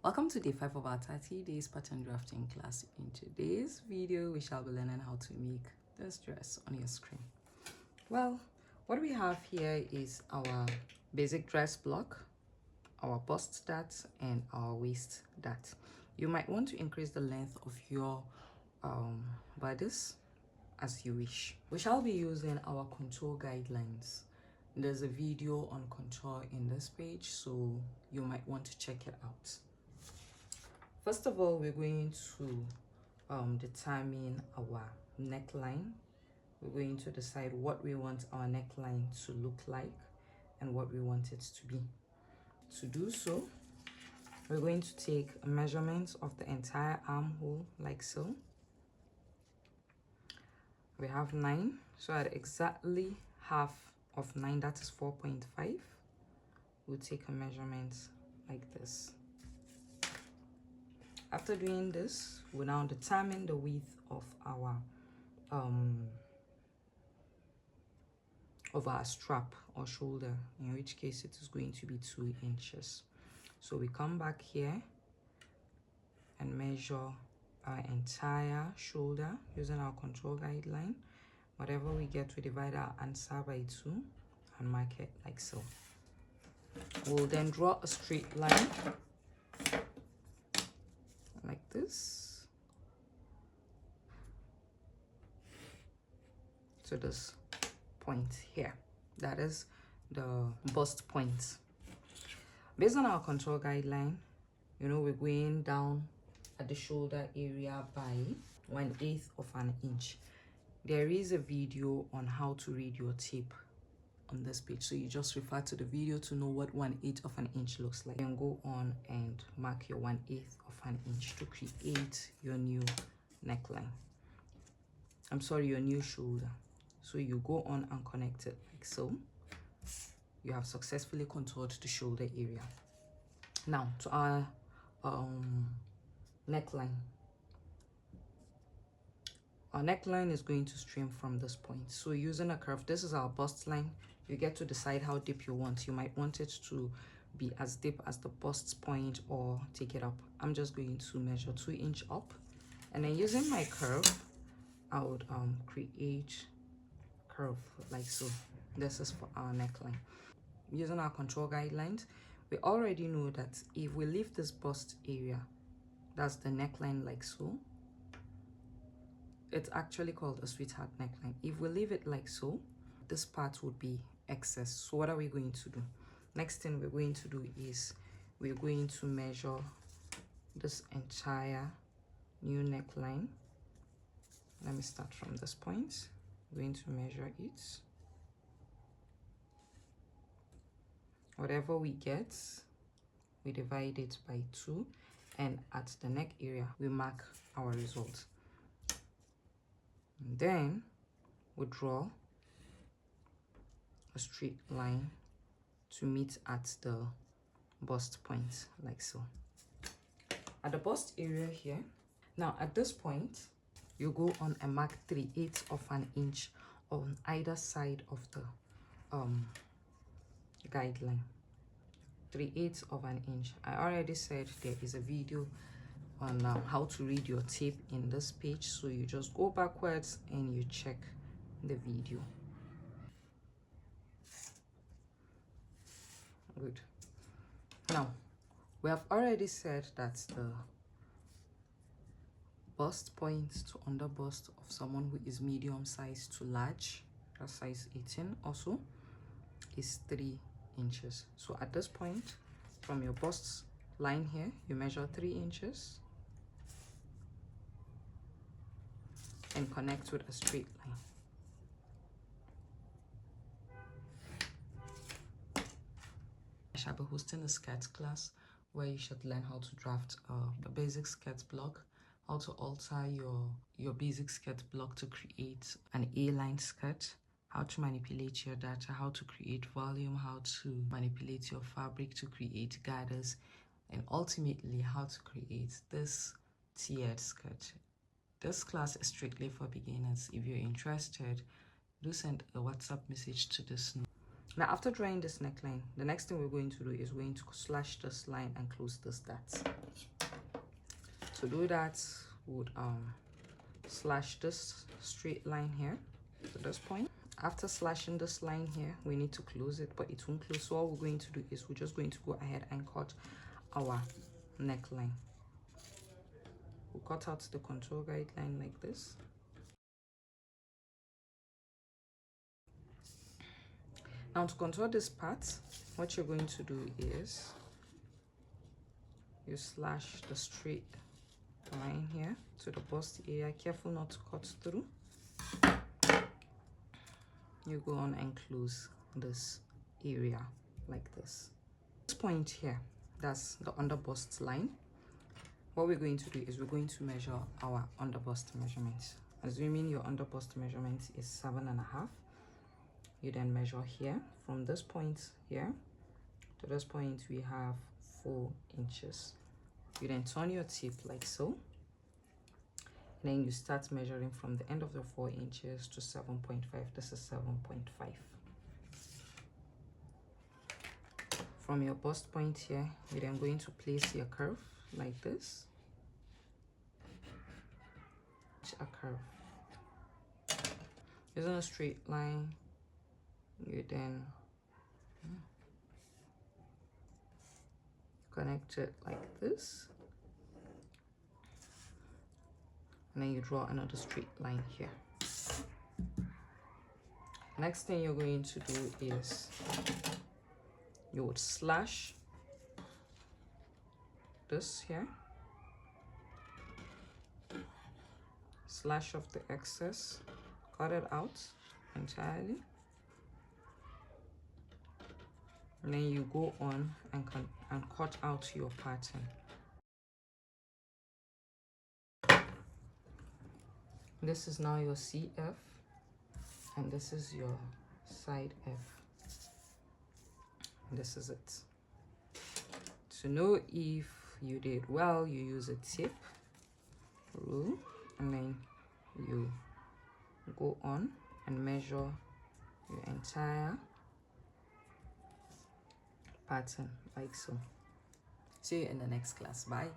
Welcome to day 5 of our 30 days pattern drafting class. In today's video, we shall be learning how to make this dress on your screen. Well, what we have here is our basic dress block, our bust dart, and our waist dart. You might want to increase the length of your bodice as you wish. We shall be using our contour guidelines. There's a video on contour in this page, so you might want to check it out. First of all, we're going to determine our neckline. We're going to decide what we want our neckline to look like and what we want it to be. To do so, we're going to take a measurement of the entire armhole like so. We have 9, so at exactly half of 9, that is 4.5. We'll take a measurement like this. After doing this, we'll now determine the width of our strap or shoulder, in which case it is going to be 2 inches. So we come back here and measure our entire shoulder using our control guideline. Whatever we get, we divide our answer by 2 and mark it like so. We'll then draw a straight line like this to this point here. That is the bust point. Based on our contour guideline, we're going down at the shoulder area by 1/8 of an inch. There is a video on how to read your tape on this page, so you just refer to the video to know what 1/8 of an inch looks like. Then go on and mark your 1/8 of an inch to create your new neckline. Your new shoulder. So you go on and connect it like so. You have successfully contoured the shoulder area. Now to our neckline. Our neckline is going to stream from this point. So using a curve, this is our bust line. You get to decide how deep you want. You might want it to be as deep as the bust point or take it up. I'm just going to measure 2 inches up. And then using my curve, I would create a curve like so. This is for our neckline. Using our control guidelines, we already know that if we leave this bust area, that's the neckline like so. It's actually called a sweetheart neckline. If we leave it like so, this part would be excess. So what are we going to do? Next thing we're going to do is we're going to measure this entire new neckline. Let me start from this point. I'm going to measure it. Whatever we get, we divide it by 2, and at the neck area we mark our result. And then we draw a straight line to meet at the bust point like so. At the bust area here, now at this point you go on and mark 3/8 of an inch on either side of the guideline. 3/8 of an inch. I already said there is a video on how to read your tape in this page, so you just go backwards and you check the video. Good. Now we have already said that the bust point to under bust of someone who is medium size to large, that's size 18 also, is 3 inches. So at this point, from your bust line here, you measure 3 inches and connect with a straight line. I shall be hosting a skirt class where you should learn how to draft a basic skirt block, how to alter your basic skirt block to create an A-line skirt, how to manipulate your data, how to create volume, how to manipulate your fabric to create gathers, and ultimately how to create this tiered skirt. This class is strictly for beginners. If you're interested, do send a WhatsApp message to this number. Now after drawing this neckline, the next thing we're going to do is we're going to slash this line and close this dart. To do that, we would slash this straight line here to this point. After slashing this line here, we need to close it, but it won't close. So all we're going to do is we're just going to go ahead and cut our neckline. We'll cut out the contour guideline like this. Now to contour this part, what you're going to do is you slash the straight line here to the bust area. Careful not to cut through. You go on and close this area like this. This point here, that's the under bust line. What we're going to do is we're going to measure our under bust measurements. Assuming your under bust measurement is 7.5, you then measure here from this point here to this point. We have 4 inches. You then turn your tip like so, and then you start measuring from the end of the 4 inches to 7.5. This is 7.5. From your bust point here, you're then going to place your curve like this. A curve. Using a straight line, you then connect it like this. And then you draw another straight line here. Next thing you're going to do is you would slash this here, slash off the excess, cut it out entirely, and then you go on and cut out your pattern. This is now your CF, and this is your side F. This is it. To know if you did well, you use a tip rule, and then you go on and measure your entire pattern like so. See you in the next class. Bye.